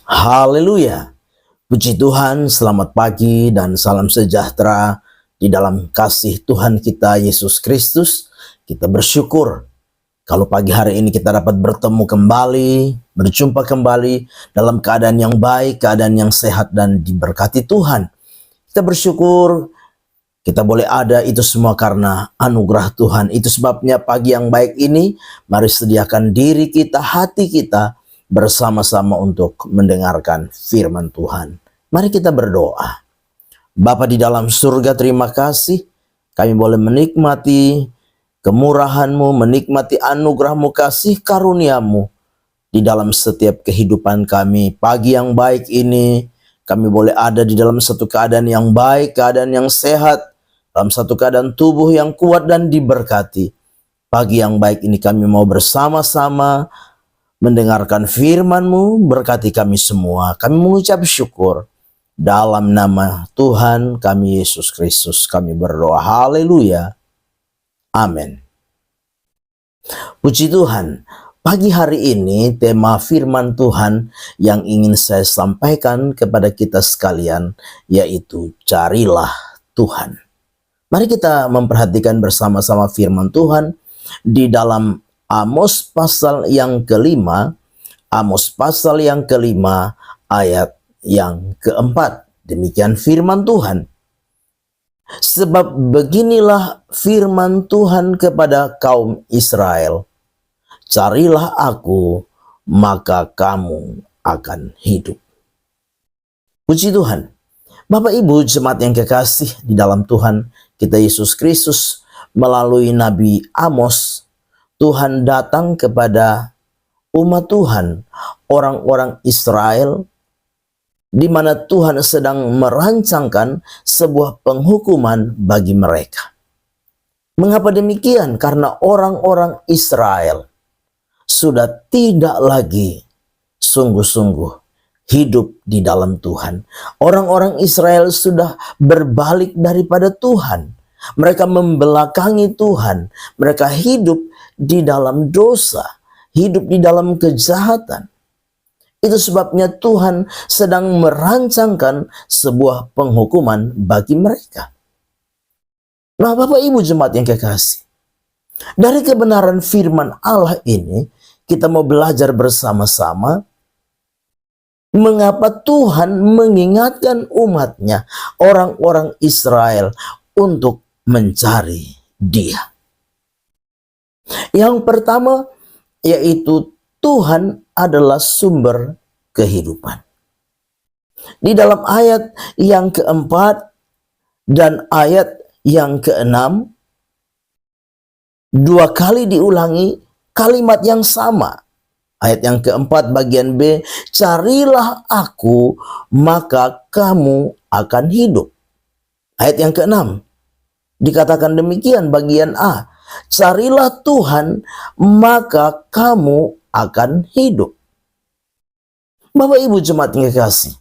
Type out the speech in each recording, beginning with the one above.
Haleluya. Puji Tuhan, selamat pagi dan salam sejahtera di dalam kasih Tuhan kita Yesus Kristus. Kita bersyukur kalau pagi hari ini kita dapat bertemu kembali, berjumpa kembali dalam keadaan yang baik, keadaan yang sehat dan diberkati Tuhan. Kita bersyukur kita boleh ada, itu semua karena anugerah Tuhan. Itu sebabnya pagi yang baik ini, mari sediakan diri kita, hati kita, bersama-sama untuk mendengarkan firman Tuhan. Mari kita berdoa. Bapa di dalam surga, terima kasih kami boleh menikmati kemurahan-Mu, menikmati anugerah-Mu, kasih karunia-Mu di dalam setiap kehidupan kami. Pagi yang baik ini kami boleh ada di dalam satu keadaan yang baik, keadaan yang sehat, dalam satu keadaan tubuh yang kuat dan diberkati. Pagi yang baik ini kami mau bersama-sama mendengarkan firman-Mu, berkati kami semua. Kami mengucap syukur. Dalam nama Tuhan kami Yesus Kristus kami berdoa. Haleluya. Amin. Puji Tuhan. Pagi hari ini tema firman Tuhan yang ingin saya sampaikan kepada kita sekalian, yaitu carilah Tuhan. Mari kita memperhatikan bersama-sama firman Tuhan di dalam Amos pasal yang kelima, Amos pasal yang kelima ayat yang keempat. Demikian firman Tuhan. Sebab beginilah firman Tuhan kepada kaum Israel. Carilah aku, maka kamu akan hidup. Puji Tuhan. Bapak Ibu jemaat yang kekasih di dalam Tuhan kita Yesus Kristus, melalui Nabi Amos, Tuhan datang kepada umat Tuhan, orang-orang Israel, di mana Tuhan sedang merancangkan sebuah penghukuman bagi mereka. Mengapa demikian? Karena orang-orang Israel sudah tidak lagi sungguh-sungguh hidup di dalam Tuhan. Orang-orang Israel sudah berbalik daripada Tuhan. Mereka membelakangi Tuhan. Mereka hidup di dalam dosa, hidup di dalam kejahatan. Itu sebabnya Tuhan sedang merancangkan sebuah penghukuman bagi mereka. Nah, Bapak Ibu jemaat yang kekasih, dari kebenaran firman Allah ini, kita mau belajar bersama-sama mengapa Tuhan mengingatkan umatnya, orang-orang Israel, untuk mencari Dia. Yang pertama, yaitu Tuhan adalah sumber kehidupan. Di dalam ayat yang keempat dan ayat yang keenam, dua kali diulangi kalimat yang sama. Ayat yang keempat bagian B, carilah aku, maka kamu akan hidup. Ayat yang keenam, dikatakan demikian bagian A, carilah Tuhan, maka kamu akan hidup. Bapak Ibu jemaat yang kekasih,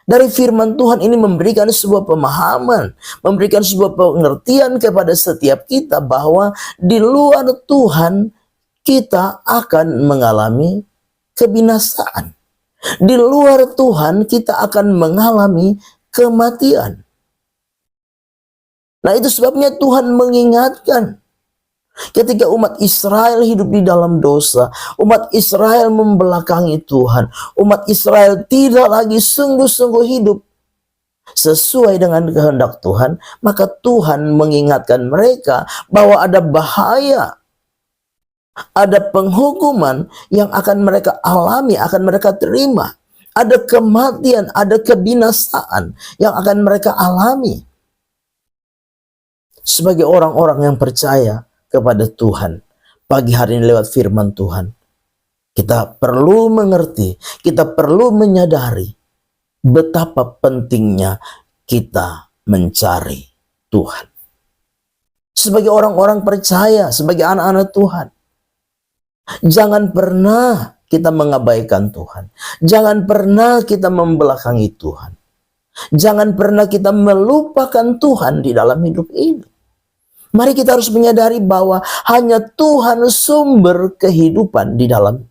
dari firman Tuhan ini memberikan sebuah pemahaman, memberikan sebuah pengertian kepada setiap kita bahwa di luar Tuhan kita akan mengalami kebinasaan. Di luar Tuhan kita akan mengalami kematian. Nah, itu sebabnya Tuhan mengingatkan. Ketika umat Israel hidup di dalam dosa, umat Israel membelakangi Tuhan, umat Israel tidak lagi sungguh-sungguh hidup sesuai dengan kehendak Tuhan, maka Tuhan mengingatkan mereka bahwa ada bahaya, ada penghukuman yang akan mereka alami, akan mereka terima. Ada kematian, ada kebinasaan yang akan mereka alami. Sebagai orang-orang yang percaya kepada Tuhan, pagi hari ini lewat firman Tuhan, kita perlu mengerti, kita perlu menyadari betapa pentingnya kita mencari Tuhan. Sebagai orang-orang percaya, sebagai anak-anak Tuhan, jangan pernah kita mengabaikan Tuhan. Jangan pernah kita membelakangi Tuhan. Jangan pernah kita melupakan Tuhan di dalam hidup ini. Mari kita harus menyadari bahwa hanya Tuhan sumber kehidupan di dalam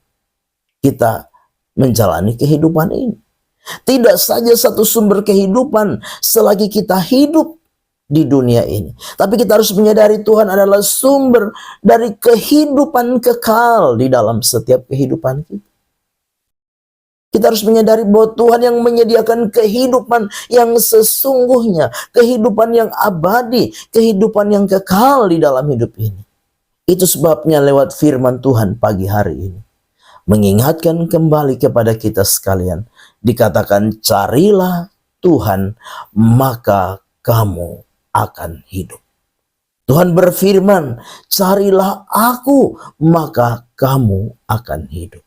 kita menjalani kehidupan ini. Tidak saja satu sumber kehidupan selagi kita hidup di dunia ini, tapi kita harus menyadari Tuhan adalah sumber dari kehidupan kekal di dalam setiap kehidupan kita. Kita harus menyadari bahwa Tuhan yang menyediakan kehidupan yang sesungguhnya, kehidupan yang abadi, kehidupan yang kekal di dalam hidup ini. Itu sebabnya lewat firman Tuhan pagi hari ini, mengingatkan kembali kepada kita sekalian, dikatakan carilah Tuhan, maka kamu akan hidup. Tuhan berfirman, carilah aku, maka kamu akan hidup.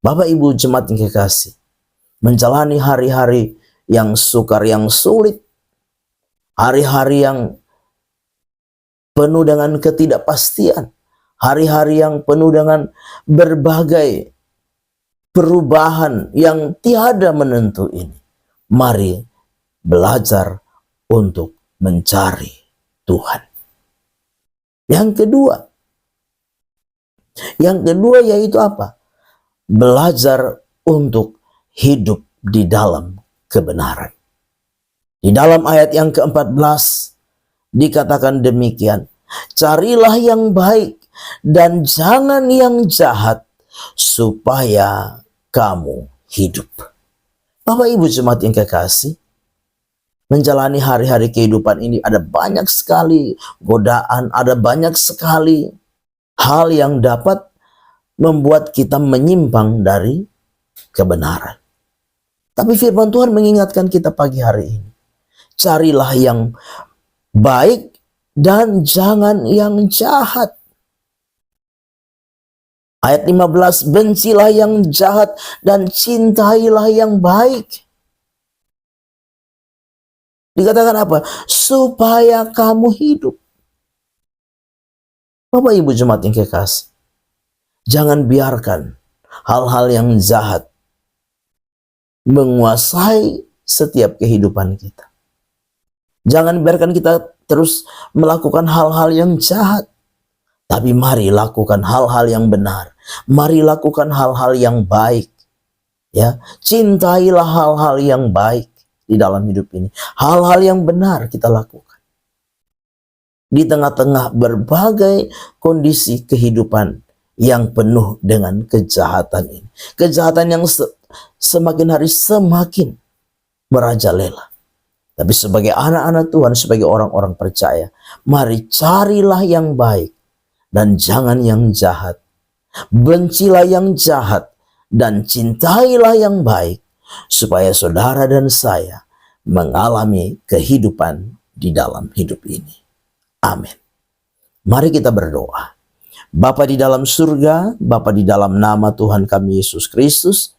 Bapak Ibu jemaat yang kekasih, menjalani hari-hari yang sukar, yang sulit, hari-hari yang penuh dengan ketidakpastian, hari-hari yang penuh dengan berbagai perubahan yang tiada menentu ini. Mari belajar untuk mencari Tuhan. Yang kedua yaitu apa? Belajar untuk hidup di dalam kebenaran. Di dalam ayat yang ke-14 dikatakan demikian, carilah yang baik dan jangan yang jahat, supaya kamu hidup. Bapak Ibu jemaat yang kekasih, menjalani hari-hari kehidupan ini ada banyak sekali godaan, ada banyak sekali hal yang dapat membuat kita menyimpang dari kebenaran. Tapi firman Tuhan mengingatkan kita pagi hari ini, carilah yang baik dan jangan yang jahat. Ayat 15, bencilah yang jahat dan cintailah yang baik. Dikatakan apa? Supaya kamu hidup. Bapak Ibu jemaat yang kekasih, jangan biarkan hal-hal yang jahat menguasai setiap kehidupan kita. Jangan biarkan kita terus melakukan hal-hal yang jahat. Tapi mari lakukan hal-hal yang benar. Mari lakukan hal-hal yang baik. Ya, cintailah hal-hal yang baik di dalam hidup ini. Hal-hal yang benar kita lakukan. Di tengah-tengah berbagai kondisi kehidupan yang penuh dengan kejahatan ini. Kejahatan yang semakin hari semakin merajalela. Tapi sebagai anak-anak Tuhan, sebagai orang-orang percaya, mari carilah yang baik dan jangan yang jahat. Bencilah yang jahat dan cintailah yang baik, supaya saudara dan saya mengalami kehidupan di dalam hidup ini. Amin. Mari kita berdoa. Bapa di dalam surga, Bapa di dalam nama Tuhan kami Yesus Kristus,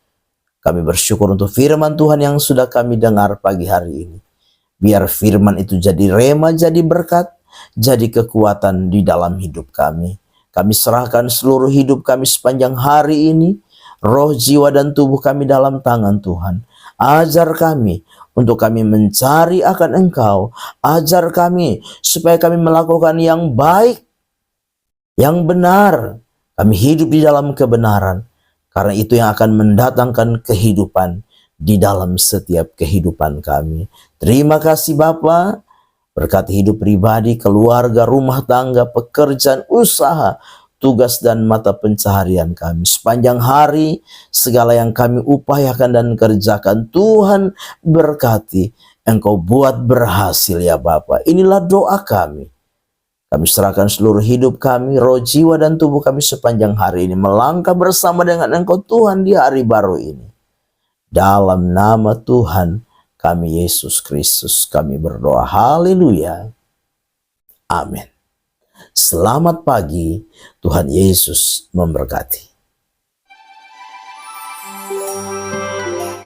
kami bersyukur untuk firman Tuhan yang sudah kami dengar pagi hari ini. Biar firman itu jadi rema, jadi berkat, jadi kekuatan di dalam hidup kami. Kami serahkan seluruh hidup kami sepanjang hari ini, roh, jiwa, dan tubuh kami dalam tangan Tuhan. Ajar kami untuk kami mencari akan Engkau. Ajar kami supaya kami melakukan yang baik, yang benar. Kami hidup di dalam kebenaran, karena itu yang akan mendatangkan kehidupan di dalam setiap kehidupan kami. Terima kasih Bapa, berkati hidup pribadi, keluarga, rumah tangga, pekerjaan, usaha, tugas dan mata pencaharian kami. Sepanjang hari, segala yang kami upayakan dan kerjakan, Tuhan berkati. Engkau buat berhasil ya Bapa. Inilah doa kami. Kami serahkan seluruh hidup kami, roh, jiwa, dan tubuh kami sepanjang hari ini. Melangkah bersama dengan Engkau Tuhan di hari baru ini. Dalam nama Tuhan kami Yesus Kristus kami berdoa. Haleluya. Amin. Selamat pagi. Tuhan Yesus memberkati.